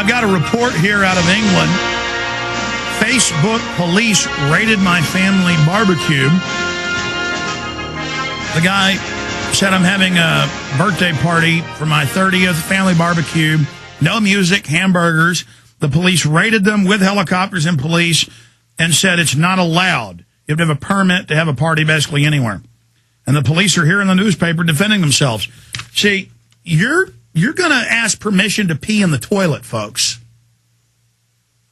I've got a report here out of England. Facebook police raided my family barbecue. The guy said, I'm having a birthday party for my 30th family barbecue. No music, hamburgers. The police raided them with helicopters and police and said it's not allowed. You have to have a permit to have a party basically anywhere. And the police are here in the newspaper defending themselves. See, you're going to ask permission to pee in the toilet, folks.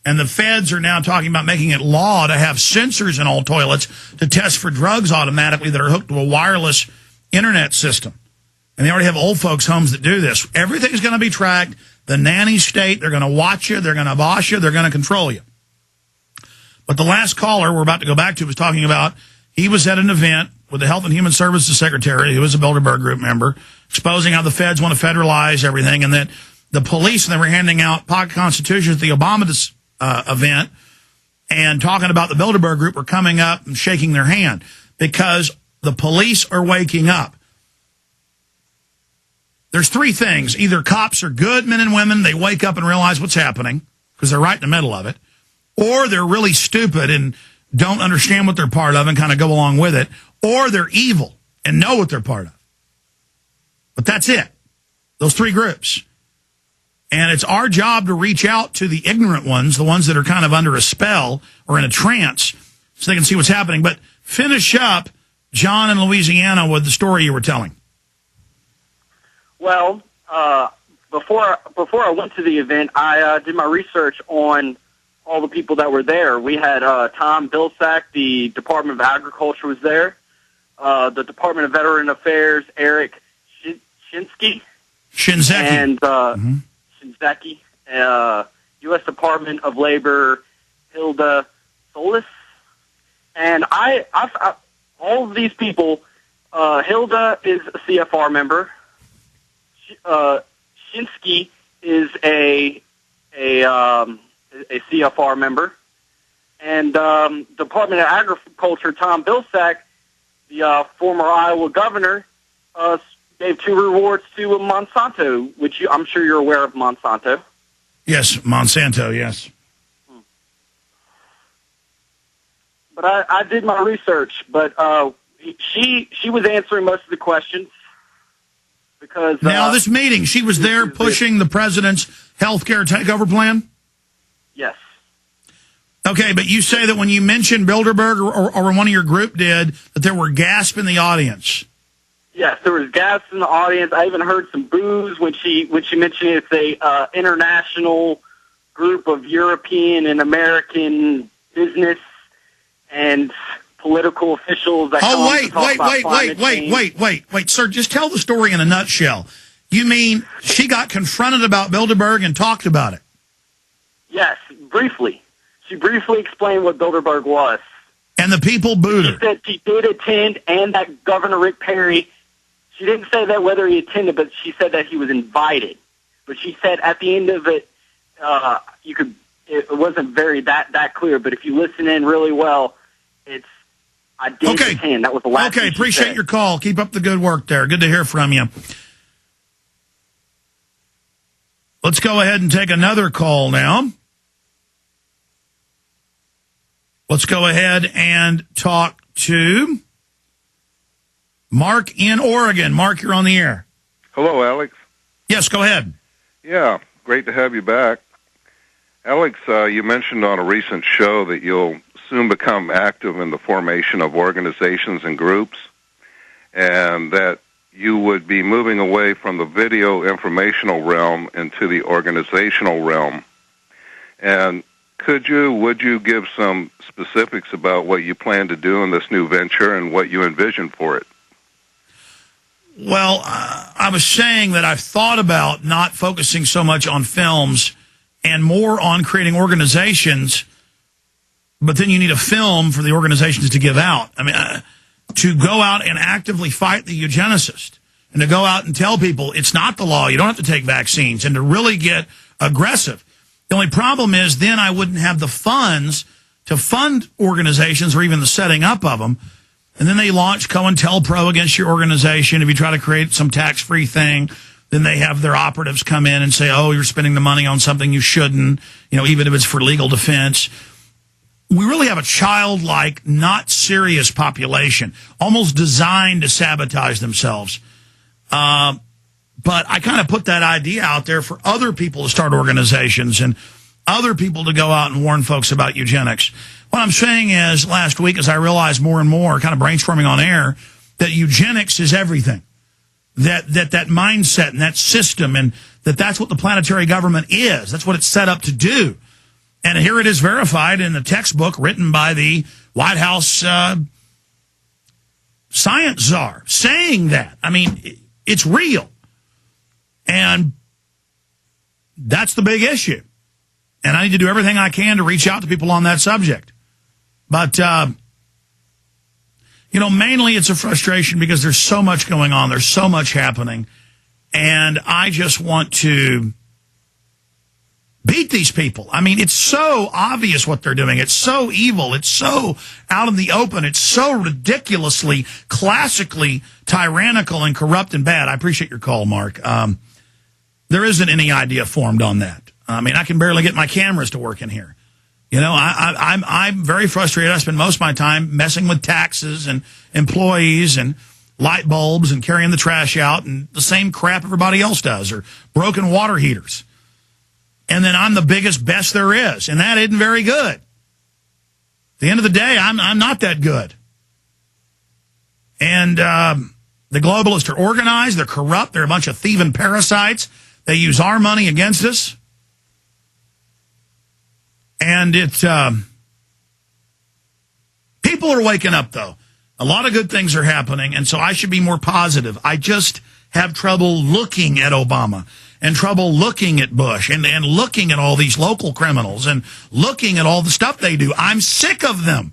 And the feds are now talking about making it law to have sensors in all toilets to test for drugs automatically that are hooked to a wireless internet system. And they already have old folks' homes that do this. Everything's going to be tracked. The nanny state, they're going to watch you, they're going to boss you, they're going to control you. But the last caller we're about to go back to was talking about he was at an event with the Health and Human Services Secretary, who was a Bilderberg Group member, exposing how the feds want to federalize everything, and that the police, and they were handing out pocket constitutions at the Obama event, and talking about the Bilderberg Group were coming up and shaking their hand because the police are waking up. There's three things. Either cops are good men and women, they wake up and realize what's happening because they're right in the middle of it, or they're really stupid and don't understand what they're part of and kind of go along with it, or they're evil and know what they're part of. But that's it. Those three groups. And it's our job to reach out to the ignorant ones, the ones that are kind of under a spell or in a trance, so they can see what's happening. But finish up, John in Louisiana, with the story you were telling. Well, before I went to the event, I did my research on all the people that were there. We had Tom Vilsack, the Department of Agriculture was there, the Department of Veteran Affairs, Eric Shinzeki, and Shinzeki, U.S. Department of Labor, Hilda Solis, and I all of these people. Hilda is a CFR member. Shinsky is a CFR member, and Department of Agriculture, Tom Vilsack, the former Iowa governor, gave 2 rewards to Monsanto, which I'm sure you're aware of Monsanto. Yes, Monsanto, yes. But I did my research, but she was answering most of the questions. Because now this meeting, she was there pushing the president's health care takeover plan? Yes. Okay, but you say that when you mentioned Bilderberg or when one of your group did, that there were gasps in the audience. Yes, there was gasps in the audience. I even heard some boos when she mentioned it's a international group of European and American business and political officials that wait, sir, just tell the story in a nutshell. You mean she got confronted about Bilderberg and talked about it? Yes, briefly. She briefly explained what Bilderberg was. And the people booed her. She said she did attend, and that Governor Rick Perry, she didn't say that whether he attended, but she said that he was invited. But she said at the end of it, it wasn't very that clear, but if you listen in really well, I did attend. That was the last thing she appreciate said. your call. Keep up the good work there. Good to hear from you. Let's go ahead and take another call now. Let's go ahead and talk to Mark in Oregon. Mark, you're on the air. Hello, Alex. Yes, go ahead. Yeah, great to have you back. Alex, you mentioned on a recent show that you'll soon become active in the formation of organizations and groups, and that you would be moving away from the video informational realm into the organizational realm. And would you give some specifics about what you plan to do in this new venture and what you envision for it? Well, I was saying that I've thought about not focusing so much on films and more on creating organizations, but then you need a film for the organizations to give out. I mean, to go out and actively fight the eugenicist and to go out and tell people it's not the law, you don't have to take vaccines, and to really get aggressive. The only problem is then I wouldn't have the funds to fund organizations or even the setting up of them. And then they launch COINTELPRO against your organization if you try to create some tax-free thing. Then they have their operatives come in and say, oh, you're spending the money on something you shouldn't, even if it's for legal defense. We really have a childlike, not serious population, almost designed to sabotage themselves. But I kind of put that idea out there for other people to start organizations and other people to go out and warn folks about eugenics. What I'm saying is, last week, as I realized more and more, kind of brainstorming on air, that eugenics is everything. That mindset and that system, and that's what the planetary government is. That's what it's set up to do. And here it is verified in the textbook written by the White House science czar saying that. I mean, it's real. And that's the big issue. And I need to do everything I can to reach out to people on that subject. But, mainly it's a frustration because there's so much going on. There's so much happening. And I just want to beat these people. I mean, it's so obvious what they're doing. It's so evil. It's so out in the open. It's so ridiculously, classically tyrannical and corrupt and bad. I appreciate your call, Mark. There isn't any idea formed on that. I mean, I can barely get my cameras to work in here. I'm very frustrated. I spend most of my time messing with taxes and employees and light bulbs and carrying the trash out and the same crap everybody else does, or broken water heaters. And then I'm the biggest best there is, and that isn't very good. At the end of the day, I'm not that good. And the globalists are organized. They're corrupt. They're a bunch of thieving parasites. They use our money against us. And people are waking up, though. A lot of good things are happening, and so I should be more positive. I just have trouble looking at Obama and trouble looking at Bush and looking at all these local criminals and looking at all the stuff they do. I'm sick of them.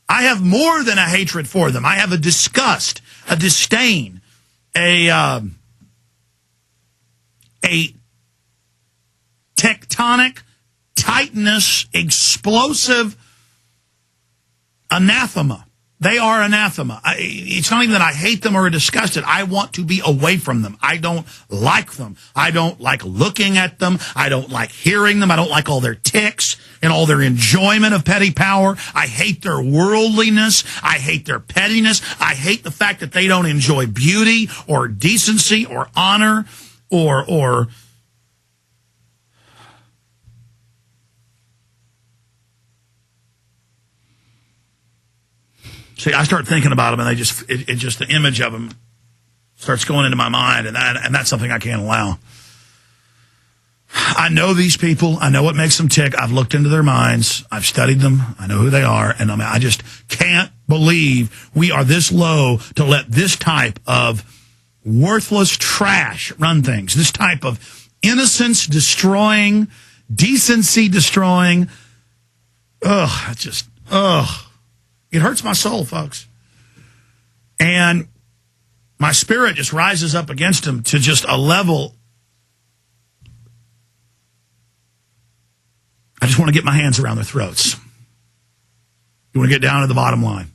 I have more than a hatred for them. I have a disgust, a disdain, a tectonic, titanous, explosive anathema. They are anathema. It's not even that I hate them or are disgusted. I want to be away from them. I don't like them. I don't like looking at them. I don't like hearing them. I don't like all their tics and all their enjoyment of petty power. I hate their worldliness. I hate their pettiness. I hate the fact that they don't enjoy beauty or decency or honor or see, I start thinking about them, and it just the image of them starts going into my mind, and that's something I can't allow. I know these people. I know what makes them tick. I've looked into their minds. I've studied them. I know who they are, and I just can't believe we are this low to let this type of worthless trash run things. This type of innocence destroying, decency destroying. It hurts my soul, folks. And my spirit just rises up against them to just a level. I just want to get my hands around their throats. You want to get down to the bottom line.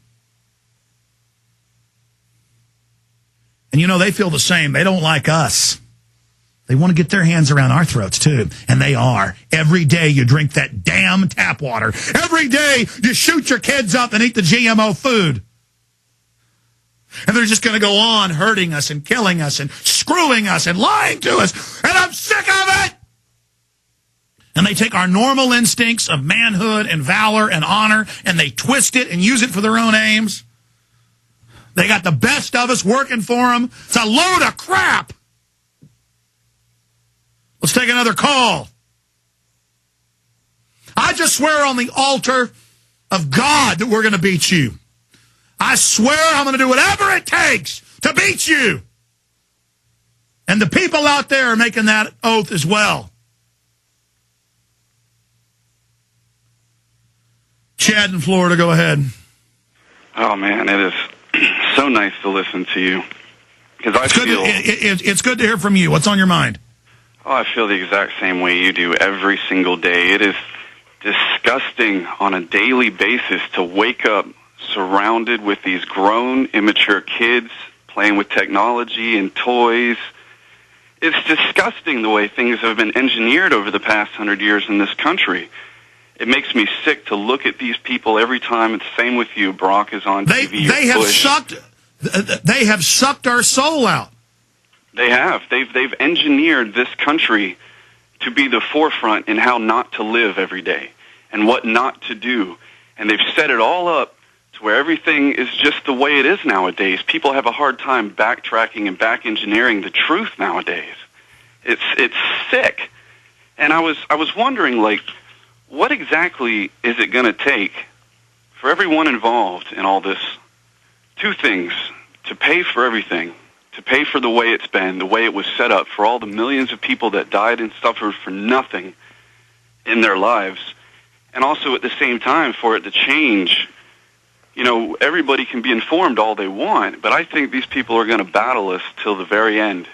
And they feel the same. They don't like us. They want to get their hands around our throats, too. And they are. Every day you drink that damn tap water. Every day you shoot your kids up and eat the GMO food. And they're just going to go on hurting us and killing us and screwing us and lying to us. And I'm sick of it! And they take our normal instincts of manhood and valor and honor, and they twist it and use it for their own aims. They got the best of us working for them. It's a load of crap. Let's take another call. I just swear on the altar of God that we're going to beat you. I swear I'm going to do whatever it takes to beat you. And the people out there are making that oath as well. Chad in Florida, go ahead. Oh, man, it is so nice to listen to you. Because it's good to hear from you. What's on your mind? Oh, I feel the exact same way you do every single day. It is disgusting on a daily basis to wake up surrounded with these grown, immature kids playing with technology and toys. It's disgusting the way things have been engineered over the past 100 years in this country. It makes me sick to look at these people every time. It's the same with you. Barack is on TV. They have sucked our soul out. They have. They've engineered this country to be the forefront in how not to live every day and what not to do. And they've set it all up to where everything is just the way it is nowadays. People have a hard time backtracking and back engineering the truth nowadays. It's sick. And I was wondering, like, what exactly is it going to take for everyone involved in all this? Two things: to pay for everything, to pay for the way it's been, the way it was set up, for all the millions of people that died and suffered for nothing in their lives, and also at the same time for it to change. You know, everybody can be informed all they want, but I think these people are going to battle us till the very end.